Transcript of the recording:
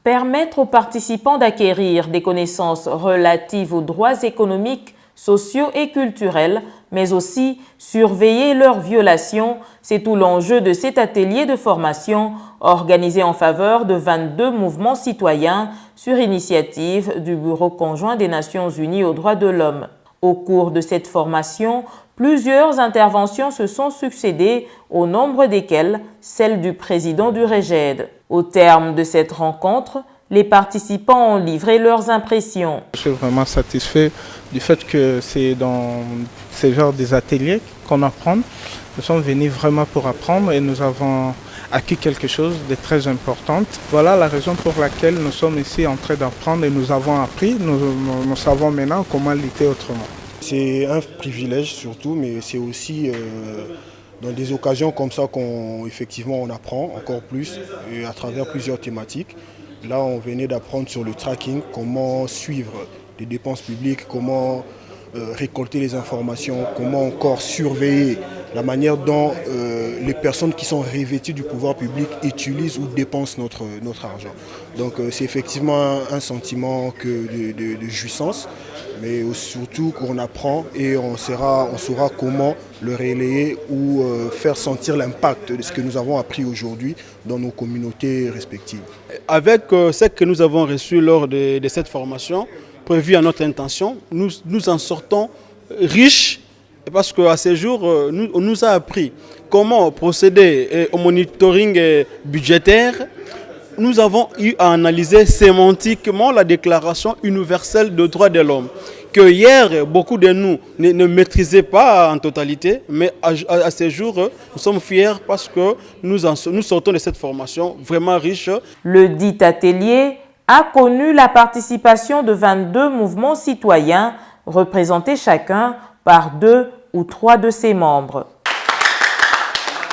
Permettre aux participants d'acquérir des connaissances relatives aux droits économiques, sociaux et culturels, mais aussi surveiller leurs violations, c'est tout l'enjeu de cet atelier de formation organisé en faveur de 22 mouvements citoyens sur initiative du Bureau conjoint des Nations Unies aux droits de l'homme. Au cours de cette formation, plusieurs interventions se sont succédées, au nombre desquelles celle du président du REGED. Au terme de cette rencontre, les participants ont livré leurs impressions. Je suis vraiment satisfait du fait que c'est dans ces genres des ateliers qu'on apprend. Nous sommes venus vraiment pour apprendre et nous avons acquis quelque chose de très important. Voilà la raison pour laquelle nous sommes ici en train d'apprendre et nous avons appris, nous savons maintenant comment lutter autrement. C'est un privilège surtout, mais c'est aussi dans des occasions comme ça qu'effectivement on apprend encore plus et à travers plusieurs thématiques. Là, on venait d'apprendre sur le tracking, comment suivre les dépenses publiques, comment récolter les informations, comment encore surveiller la manière dont les personnes qui sont revêtues du pouvoir public utilisent ou dépensent notre argent. Donc c'est effectivement un sentiment de jouissance, mais surtout qu'on apprend et on saura comment le relayer ou faire sentir l'impact de ce que nous avons appris aujourd'hui dans nos communautés respectives. Avec ce que nous avons reçu lors de cette formation, prévue à notre intention, nous en sortons riches parce qu'à ce jour, on nous a appris comment procéder au monitoring budgétaire. Nous avons eu à analyser sémantiquement la Déclaration universelle des droits de l'homme, que hier, beaucoup de nous ne maîtrisaient pas en totalité, mais à ce jour, nous sommes fiers parce que nous sortons de cette formation vraiment riche. Le dit atelier a connu la participation de 22 mouvements citoyens, représentés chacun par 2 ou 3 de ses membres.